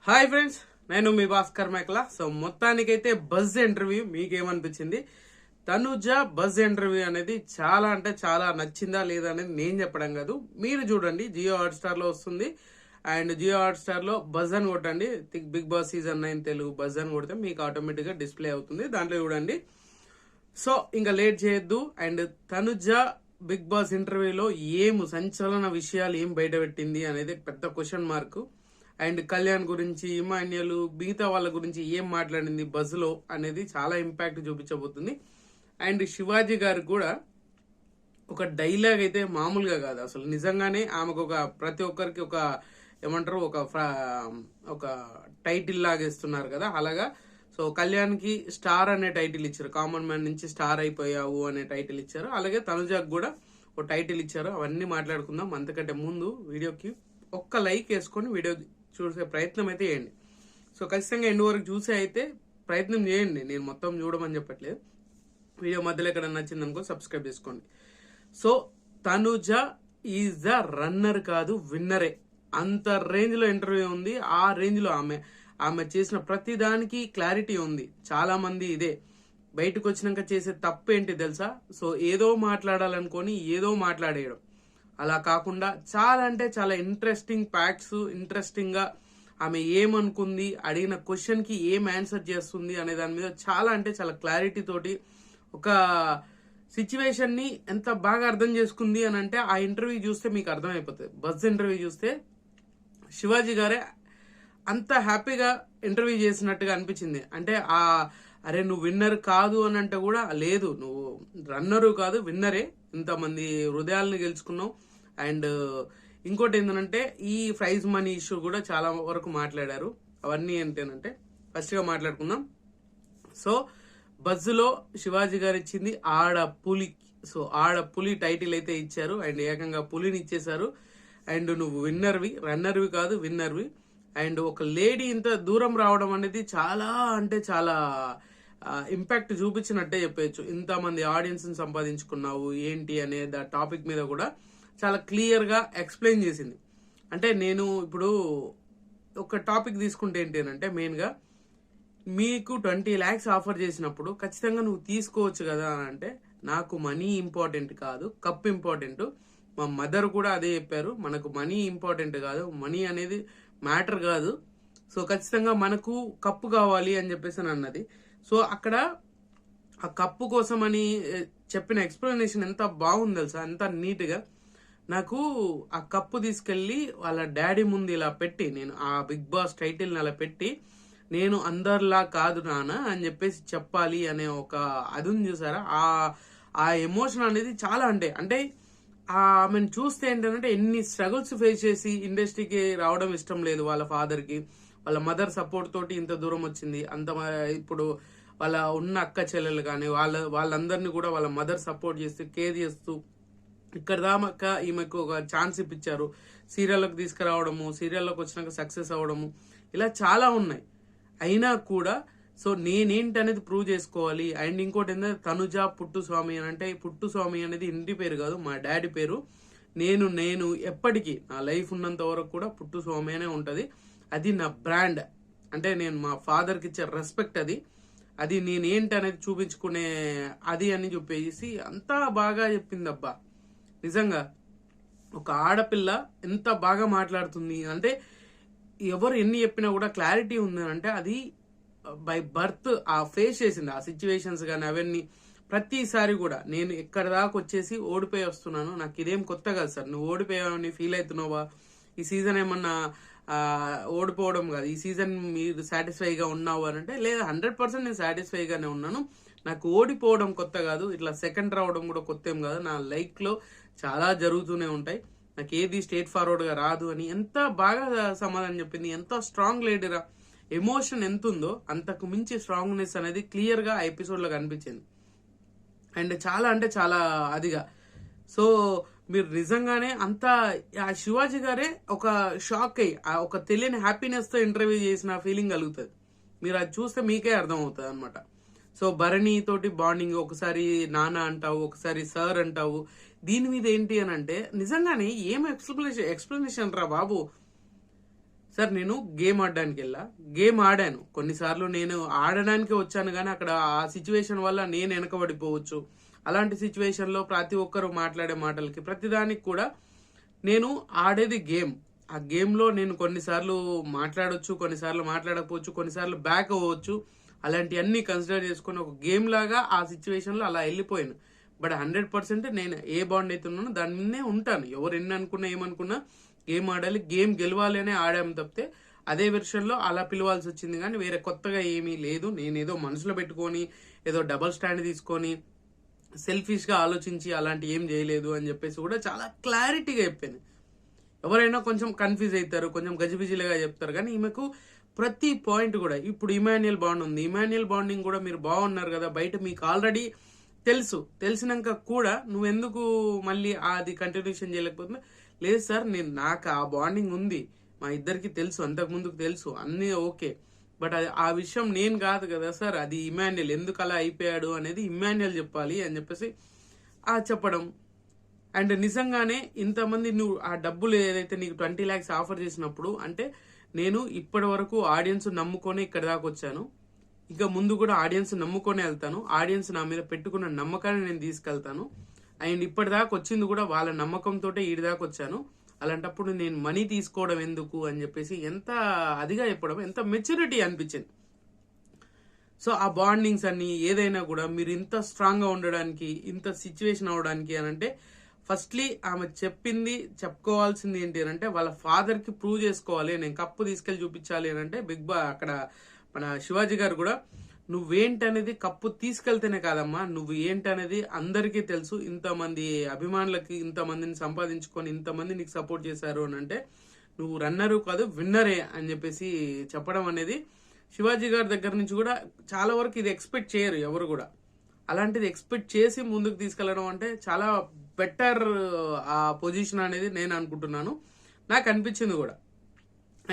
Hi friends, నేను మీ Bhaskar Mekala. So మొత్తానికైతే buzz interview మీకేమనిపించింది? తనుజ బజ్ ఇంటర్వ్యూ అనేది చాలా అంటే చాలా నచ్చిందా లేదా అనేది నేను చెప్పడం కాదు, మీరు చూడండి. జియో హాట్స్టార్ లో వస్తుంది. అండ్ జియో హాట్స్టార్ లో బజ్ అని కొట్టండి, Bigg Boss season 9 Telugu buzz అని కొడితే మీకు ఆటోమేటిక్ గా డిస్ప్లే అవుతుంది. దాంట్లో చూడండి. సో ఇంకా లేట్ చేయొద్దు. అండ్ తనుజ బిగ్ బాస్ ఇంటర్వ్యూలో సంచలన విషయాలు బయట పెట్టింది అనేది పెద్ద క్వశ్చన్ మార్క్. అండ్ కళ్యాణ్ గురించి, ఇమాన్యుల్, మిగతా వాళ్ళ గురించి మాట్లాడింది బజ్ లో అనేది చాలా ఇంపాక్ట్ చూపించబోతుంది. అండ్ శివాజీ గారు కూడా ఒక డైలాగ్ అయితే మామూలుగా కాదు, అసలు నిజంగానే ఆమెకు ఒక ప్రతి ఒక్కరికి ఒక ఏమంటారు ఒక టైటిల్ లాగా ఇస్తున్నారు కదా, అలాగా. సో కళ్యాణ్ కి స్టార్ అనే టైటిల్ ఇచ్చారు, కామన్ మ్యాన్ నుంచి స్టార్ అయిపోయావు అనే టైటిల్ ఇచ్చారు. అలాగే తనుజాకు కూడా ఒక టైటిల్ ఇచ్చారు. అవన్నీ మాట్లాడుకుందాం. అంతకంటే ముందు వీడియోకి ఒక్క లైక్ వేసుకొని వీడియో చూసే ప్రయత్నం అయితే చేయండి. సో ఖచ్చితంగా ఎండ్ వరకు చూసే అయితే ప్రయత్నం చేయండి. నేను మొత్తం చూడమని చెప్పట్లేదు. వీడియో మధ్యలో ఎక్కడ నచ్చింది అనుకో సబ్స్క్రైబ్ చేసుకోండి. So Tanuja is the runner కాదు, విన్నరే. అంత రేంజ్ లో ఇంటర్వ్యూ ఉంది. ఆ రేంజ్ లో ఆమె చేసిన ప్రతి దానికి క్లారిటీ ఉంది. చాలా మంది ఇదే బయటకు వచ్చినాక చేసే తప్పు ఏంటి తెలుసా? సో ఏదో మాట్లాడాలనుకొని ఏదో మాట్లాడేయడం. అలా కాకుండా చాలా అంటే చాలా ఇంట్రెస్టింగ్ ఫ్యాక్ట్స్, ఇంట్రెస్టింగ్ గా ఆమె ఏమనుకుంది, అడిగిన క్వశ్చన్ కి ఆన్సర్ చేస్తుంది అనే దాని మీద చాలా అంటే చాలా క్లారిటీ తోటి ఒక సిచ్యువేషన్ ని ఎంత బాగా అర్థం చేసుకుంది అని అంటే ఆ ఇంటర్వ్యూ చూస్తే మీకు అర్థమైపోతుంది. బజ్ ఇంటర్వ్యూ చూస్తే శివాజీ గారే అంత హ్యాపీగా ఇంటర్వ్యూ చేసినట్టుగా అనిపించింది. అంటే అరే నువ్వు విన్నర్ కాదు అని అంటే కూడా లేదు, నువ్వు రన్నరు కాదు విన్నరే, ఇంతమంది హృదయాలను గెలుచుకున్నావు. అండ్ ఇంకోటి ఏంటంటే ఈ ప్రైజ్ మనీ ఇష్యూ కూడా చాలా వరకు మాట్లాడారు. అవన్నీ ఏంటంటే ఫస్ట్ గా మాట్లాడుకుందాం. సో బజ్ లో శివాజీ గారు ఇచ్చింది ఆడ పులి. సో ఆడ పులి టైటిల్ అయితే ఇచ్చారు. అండ్ ఏకంగా పులిని ఇచ్చేశారు. అండ్ నువ్వు విన్నర్వి, రన్నర్వి కాదు విన్నర్వి. అండ్ ఒక లేడీ ఇంత దూరం రావడం అనేది చాలా అంటే చాలా ఇంపాక్ట్ చూపించినట్టే చెప్పచ్చు. ఇంతమంది ఆడియన్స్ ని సంపాదించుకున్నావు ఏంటి అనే టాపిక్ మీద కూడా చాలా క్లియర్ గా ఎక్స్ప్లెయిన్ చేసింది. అంటే నేను ఇప్పుడు ఒక టాపిక్ తీసుకుంటే ఏంటి అంటే మెయిన్ గా మీకు 20 lakhs ఆఫర్ చేసినప్పుడు ఖచ్చితంగా నువ్వు తీసుకోవచ్చు కదా అని అంటే, నాకు మనీ ఇంపార్టెంట్ కాదు, కప్ ఇంపార్టెంట్. మా మదర్ కూడా అదే చెప్పారు, మనకు మనీ ఇంపార్టెంట్ కాదు, మనీ అనేది మ్యాటర్ కాదు. సో ఖచ్చితంగా మనకు కప్పు కావాలి అని చెప్పేసి అన్నది. సో అక్కడ ఆ కప్పు కోసం అని చెప్పిన ఎక్స్ప్లెనేషన్ ఎంత బాగుంది తెలుసా, ఎంత నీట్ గా. నాకు ఆ కప్పు తీసుకెళ్లి వాళ్ళ డాడీ ముందు ఇలా పెట్టి, నేను ఆ బిగ్ బాస్ టైటిల్ అలా పెట్టి, నేను అందరిలా కాదు నాన్న అని చెప్పేసి చెప్పాలి అనే ఒక అది ఉంది చూసారా, ఆ ఎమోషన్ అనేది చాలా అంటే ఆమెను చూస్తే ఏంటంటే ఎన్ని స్ట్రగుల్స్ ఫేస్ చేసి ఇండస్ట్రీకి రావడం ఇష్టం లేదు వాళ్ళ ఫాదర్ కి, వాళ్ళ మదర్ సపోర్ట్ తోటి ఇంత దూరం వచ్చింది. ఇప్పుడు వాళ్ళ ఉన్న అక్క చెల్లెలు కానీ వాళ్ళందరినీ కూడా వాళ్ళ మదర్ సపోర్ట్ చేస్తూ కేర్ చేస్తూ ఇక్కడ దాకా ఈమెకు ఒక ఛాన్స్ ఇప్పించారు. సీరియల్లోకి తీసుకురావడము, సీరియల్లోకి వచ్చినాక సక్సెస్ అవ్వడము, ఇలా చాలా ఉన్నాయి. అయినా కూడా సో నేనేంటి అనేది ప్రూవ్ చేసుకోవాలి. అండ్ ఇంకోటి ఏంటంటే తనుజ పుట్టుస్వామి అని అంటే, పుట్టుస్వామి అనేది ఇంటి పేరు కాదు, మా డాడీ పేరు. నేను ఎప్పటికీ నా లైఫ్ ఉన్నంత వరకు కూడా పుట్టుస్వామి అనే ఉంటది. అది నా బ్రాండ్. అంటే నేను మా ఫాదర్ కి ఇచ్చే రెస్పెక్ట్ అది నేనేంటి అనేది చూపించుకునే అది అని చెప్పేసి అంతా బాగా చెప్పింది. అబ్బా నిజంగా ఒక ఆడపిల్ల ఎంత బాగా మాట్లాడుతుంది అంటే, ఎవరు ఎన్ని చెప్పినా కూడా క్లారిటీ ఉంది అంటే అది బై బర్త్ ఆ ఫేస్ చేసింది ఆ సిచ్యువేషన్స్ కానీ అవన్నీ. ప్రతిసారి కూడా నేను ఎక్కడ దాకా వచ్చేసి ఓడిపోయి వస్తున్నాను, నాకు ఇదేం కొత్త కాదు సార్, నువ్వు ఓడిపోయావని ఫీల్ అవుతున్నావా, ఈ సీజన్ ఏమన్నా ఓడిపోవడం కాదు, ఈ సీజన్ మీరు సాటిస్ఫైగా ఉన్నావు అని అంటే, లేదా 100% నేను సాటిస్ఫైగానే ఉన్నాను, నాకు ఓడిపోవడం కొత్త కాదు, ఇట్లా సెకండ్ రావడం కూడా కొత్త ఏం కాదు, నా లైఫ్ లో చాలా జరుగుతూనే ఉంటాయి, నాకు ఏది స్ట్రేట్ ఫార్వర్డ్ గా రాదు అని ఎంత బాగా సమాధానం చెప్పింది. ఎంత స్ట్రాంగ్ లీడరా, ఎమోషన్ ఎంత ఉందో అంతకు మించి స్ట్రాంగ్నెస్ అనేది క్లియర్ గా ఎపిసోడ్ లో కనిపించింది. అండ్ చాలా అంటే చాలా అదిగా. సో మీరు నిజంగానే అంత ఆ శివాజీ గారే ఒక షాక్ అయ్యి ఒక తెలియని హ్యాపీనెస్ తో ఇంటర్వ్యూ చేసిన ఫీలింగ్ కలుగుతుంది. మీరు అది చూస్తే మీకే అర్థం అవుతుంది అనమాట. సో భరణి తోటి బాండింగ్, ఒకసారి నాన్న అంటావు, ఒకసారి సార్ అంటావు, దీని మీద ఏంటి అని అంటే నిజంగానే ఏం ఎక్స్ప్లెనేషన్ రా బాబు. సార్ నేను గేమ్ ఆడడానికి వెళ్ళా, గేమ్ ఆడాను కొన్నిసార్లు, నేను ఆడడానికి వచ్చాను కానీ అక్కడ ఆ సిచ్యువేషన్ వల్ల నేను వెనకబడిపోవచ్చు. అలాంటి సిచ్యువేషన్లో ప్రతి ఒక్కరు మాట్లాడే మాటలకి ప్రతిదానికి కూడా నేను ఆడేది గేమ్. ఆ గేమ్లో నేను కొన్నిసార్లు మాట్లాడొచ్చు, కొన్నిసార్లు మాట్లాడకపోవచ్చు, కొన్నిసార్లు బ్యాక్ అవ్వచ్చు. అలాంటివన్నీ కన్సిడర్ చేసుకుని ఒక గేమ్ లాగా ఆ సిచ్యువేషన్లో అలా వెళ్ళిపోయాను. బట్ 100% నేను ఏ బాండ్ అయితే ఉన్నానో దాని మీదే ఉంటాను. ఎవరు ఎన్ని అనుకున్నా ఏమనుకున్నా గేమ్ ఆడాలి, గేమ్ గెలవాలి అనే ఆడాము తప్పితే అదే వెర్షన్లో అలా పిలవాల్సి వచ్చింది కానీ వేరే కొత్తగా ఏమీ లేదు. నేను ఏదో మనసులో పెట్టుకొని ఏదో డబల్ స్టాండ్ తీసుకొని సెల్ఫిష్గా ఆలోచించి అలాంటి ఏం చేయలేదు అని చెప్పేసి కూడా చాలా క్లారిటీగా చెప్పాను. ఎవరైనా కొంచెం కన్ఫ్యూజ్ అవుతారు, కొంచెం గజిబిజిలుగా చెప్తారు, కానీ ఈమెకు ప్రతి పాయింట్ కూడా, ఇప్పుడు ఇమాన్యుయల్ బాండ్ ఉంది, ఇమాన్యుయల్ బాండింగ్ కూడా మీరు బాగున్నారు కదా, బయట మీకు ఆల్రెడీ తెలిసినాక కూడా నువ్వెందుకు మళ్ళీ అది కంటిన్యూషన్ చేయలేకపోతున్నా? లేదు సార్, నాకు ఆ బాండింగ్ ఉంది, మా ఇద్దరికి తెలుసు, అంతకుముందుకు తెలుసు, అన్నీ ఓకే, బట్ అది ఆ విషయం నేను కాదు కదా సార్, అది ఇమాన్యుయల్ ఎందుకు అలా అయిపోయాడు అనేది ఇమాన్యుయల్ చెప్పాలి అని చెప్పేసి చెప్పడం. అండ్ నిజంగానే ఇంతమంది నువ్వు ఆ డబ్బులు ఏదైతే నీకు 20 lakhs ఆఫర్ చేసినప్పుడు, అంటే నేను ఇప్పటి వరకు ఆడియన్స్ నమ్ముకొని ఇక్కడ దాకా వచ్చాను, ఇంకా ముందు కూడా ఆడియన్స్ నమ్ముకొని వెళ్తాను, ఆడియన్స్ నా మీద పెట్టుకున్న నమ్మకాన్ని నేను తీసుకెళ్తాను, అండ్ ఇప్పటిదాకా వచ్చింది కూడా వాళ్ళ నమ్మకంతో ఈడి దాకా వచ్చాను. అలాంటప్పుడు నేను మనీ తీసుకోవడం ఎందుకు అని చెప్పేసి ఎంత అదిగా చెప్పడం, ఎంత మెచ్యూరిటీ అనిపించింది. సో ఆ బాండింగ్స్ అన్ని ఏదైనా కూడా మీరు ఇంత స్ట్రాంగ్గా ఉండడానికి, ఇంత సిచ్యువేషన్ అవడానికి అని అంటే ఫస్ట్లీ ఆమె చెప్పుకోవాల్సింది ఏంటి అని అంటే వాళ్ళ ఫాదర్కి ప్రూవ్ చేసుకోవాలి, నేను కప్పు తీసుకెళ్లి చూపించాలి అని అంటే అక్కడ మన శివాజీ గారు కూడా నువ్వేంటనేది కప్పు తీసుకెళ్తేనే కాదమ్మా, నువ్వు ఏంటనేది అందరికీ తెలుసు, ఇంతమంది అభిమానులకి ఇంతమందిని సంపాదించుకొని ఇంతమంది నీకు సపోర్ట్ చేశారు అని అంటే నువ్వు రన్నరు కాదు విన్నరే అని చెప్పేసి చెప్పడం అనేది శివాజీ గారి దగ్గర నుంచి కూడా చాలా వరకు ఇది ఎక్స్పెక్ట్ చేయరు ఎవరు కూడా. అలాంటిది ఎక్స్పెక్ట్ చేసి ముందుకు తీసుకెళ్లడం అంటే చాలా బెటర్ ఆ పొజిషన్ అనేది నేను అనుకుంటున్నాను, నాకు అనిపించింది కూడా.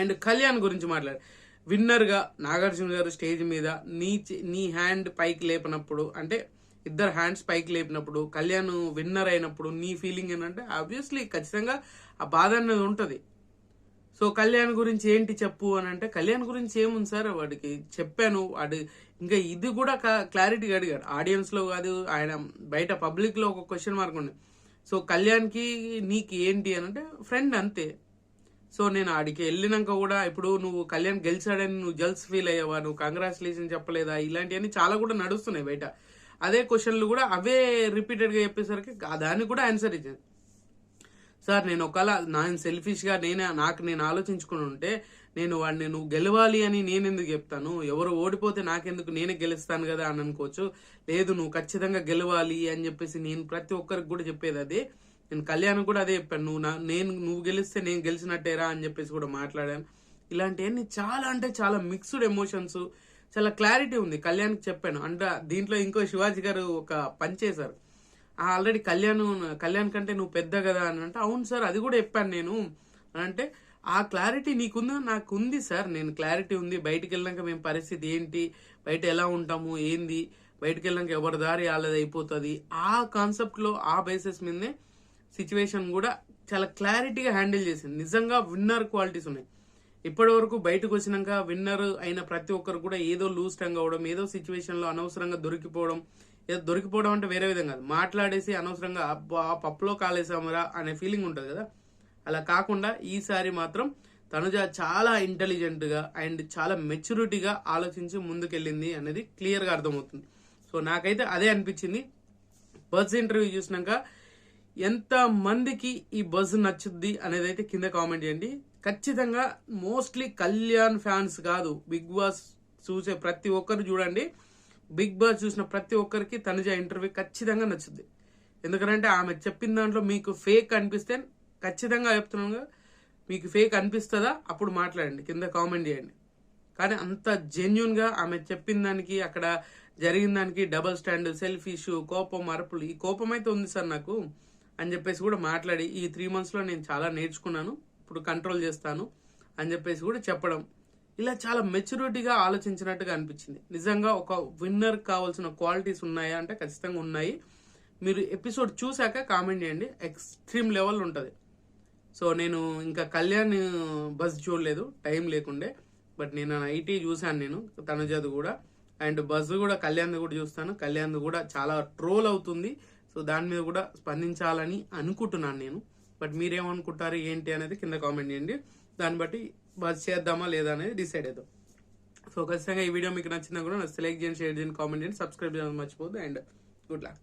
అండ్ కళ్యాణ్ గురించి మాట్లాడు, విన్నర్గా నాగార్జున గారు స్టేజ్ మీద నీ హ్యాండ్ పైకి లేపినప్పుడు, అంటే ఇద్దరు హ్యాండ్స్ పైకి లేపినప్పుడు కళ్యాణ్ విన్నర్ అయినప్పుడు నీ ఫీలింగ్ ఏంటంటే ఆబ్వియస్లీ ఖచ్చితంగా ఆ బాధ అనేది ఉంటుంది. సో కళ్యాణ్ గురించి ఏంటి చెప్పు అని అంటే, కళ్యాణ్ గురించి ఏముంది సార్, వాడికి చెప్పాను, వాడు ఇంకా ఇది కూడా క్లారిటీగా అడిగాడు, ఆడియన్స్లో కాదు, ఆయన బయట పబ్లిక్లో ఒక క్వశ్చన్ మార్క్ ఉంది. సో కళ్యాణ్కి నీకు ఏంటి అని అంటే ఫ్రెండ్ అంతే. సో నేను ఆడికి వెళ్ళినాక కూడా ఇప్పుడు నువ్వు కళ్యాణ్ గెలిచాడని నువ్వు జల్స్ ఫీల్ అయ్యావా, నువ్వు కంగ్రాచులేషన్ చెప్పలేదా, ఇలాంటివన్నీ చాలా కూడా నడుస్తున్నాయి బయట. అదే క్వశ్చన్లు కూడా అవే రిపీటెడ్గా చెప్పేసరికి దానికి కూడా ఆన్సర్ ఇచ్చింది. సార్ నేను ఒకవేళ నేను సెల్ఫిష్గా నేను ఆలోచించుకుని ఉంటే వాడిని నువ్వు గెలవాలి అని నేను ఎందుకు చెప్తాను, ఎవరు ఓడిపోతే నాకెందుకు, నేనే గెలుస్తాను కదా అని అనుకోవచ్చు. లేదు నువ్వు ఖచ్చితంగా గెలవాలి అని చెప్పేసి నేను ప్రతి ఒక్కరికి కూడా చెప్పేది అదే. నేను కళ్యాణ్ కూడా అదే చెప్పాను, నువ్వు గెలిస్తే నేను గెలిచినట్టేరా అని చెప్పేసి కూడా మాట్లాడాను. ఇలాంటివన్నీ చాలా అంటే చాలా మిక్స్డ్ ఎమోషన్స్, చాలా క్లారిటీ ఉంది కళ్యాణ్కి చెప్పాను. అంటే దీంట్లో ఇంకో శివాజీ గారు ఒక పని చేశారు, ఆల్రెడీ కళ్యాణ్ కంటే నువ్వు పెద్ద కదా అని అంటే, అవును సార్ అది కూడా చెప్పాను నేను అని అంటే, ఆ క్లారిటీ నీకుందా, నాకు ఉంది సార్, నేను క్లారిటీ ఉంది, బయటికి వెళ్ళాక మేము పరిస్థితి ఏంటి, బయట ఎలా ఉంటాము ఏంది, బయటికి వెళ్ళాక ఎవరి దారి వాళ్ళది అయిపోతుంది, ఆ కాన్సెప్ట్లో ఆ బేసిస్ మీదనే సిచ్యువేషన్ కూడా చాలా క్లారిటీగా హ్యాండిల్ చేసింది. నిజంగా విన్నర్ క్వాలిటీస్ ఉన్నాయి. ఇప్పటి వరకు బయటకు వచ్చినాక విన్నర్ అయిన ప్రతి ఒక్కరు కూడా ఏదో లూజ్ టంగ్ అవ్వడం, ఏదో సిచ్యువేషన్లో అనవసరంగా దొరికిపోవడం అంటే వేరే విధంగా కాదు, మాట్లాడేసి అనవసరంగా అబ్బా పప్పులో కాలేసామరా అనే ఫీలింగ్ ఉంటుంది కదా, అలా కాకుండా ఈసారి మాత్రం తనుజ చాలా ఇంటెలిజెంట్గా అండ్ చాలా మెచ్యూరిటీగా ఆలోచించి ముందుకెళ్ళింది అనేది క్లియర్గా అర్థమవుతుంది. సో నాకైతే అదే అనిపించింది. బజ్ ఇంటర్వ్యూ చూసినాక ఎంత మందికి ఈ బజ్ నచ్చుద్ది అనేది అయితే కింద కామెంట్ చేయండి. ఖచ్చితంగా మోస్ట్లీ కళ్యాణ్ ఫ్యాన్స్ కాదు, బిగ్ బాస్ చూసే ప్రతి ఒక్కరు చూడండి, బిగ్ బాస్ చూసిన ప్రతి ఒక్కరికి తనుజ ఇంటర్వ్యూ ఖచ్చితంగా నచ్చుద్ది. ఎందుకంటే ఆమె చెప్పిన దాంట్లో మీకు ఫేక్ అనిపిస్తే, ఖచ్చితంగా చెప్తున్నాను, మీకు ఫేక్ అనిపిస్తుందా అప్పుడు మాట్లాడండి, కింద కామెంట్ చేయండి. కానీ అంత జెన్యున్గా ఆమె చెప్పిన దానికి, అక్కడ జరిగిన దానికి డబల్ స్టాండ్, సెల్ఫిష్, కోపం, అరుపులు, ఈ కోపం అయితే ఉంది సార్ నాకు అని చెప్పేసి కూడా మాట్లాడి, ఈ 3 monthsలో నేను చాలా నేర్చుకున్నాను, ఇప్పుడు కంట్రోల్ చేస్తాను అని చెప్పేసి కూడా చెప్పడం, ఇలా చాలా మెచ్యూరిటీగా ఆలోచించినట్టుగా అనిపించింది. నిజంగా ఒక విన్నర్ కావాల్సిన క్వాలిటీస్ ఉన్నాయా అంటే ఖచ్చితంగా ఉన్నాయి. మీరు ఎపిసోడ్ చూశాక కామెంట్ చేయండి, ఎక్స్ట్రీమ్ లెవెల్ ఉంటుంది. సో నేను ఇంకా కళ్యాణ్ బస్ చూడలేదు, టైం లేకుండే. బట్ నేను నైట్ చూశాను నేను తనుజది కూడా. అండ్ బస్ కూడా కళ్యాణ్ కూడా చూస్తాను. కళ్యాణ్ కూడా చాలా ట్రోల్ అవుతుంది. సో దాని మీద కూడా స్పందించాలని అనుకుంటున్నాను నేను. బట్ మీరేమనుకుంటారు ఏంటి అనేది కింద కామెంట్ చేయండి. దాన్ని బట్టి బస్ చేద్దామా లేదా అనేది డిసైడ్ అవుతాం. సో ఖచ్చితంగా ఈ వీడియో మీకు నచ్చినా కూడా లైక్ చేయండి, షేర్ చేయండి, కామెంట్ చేయండి, సబ్స్క్రైబ్ చేయాలని మర్చిపోద్దు. And good luck.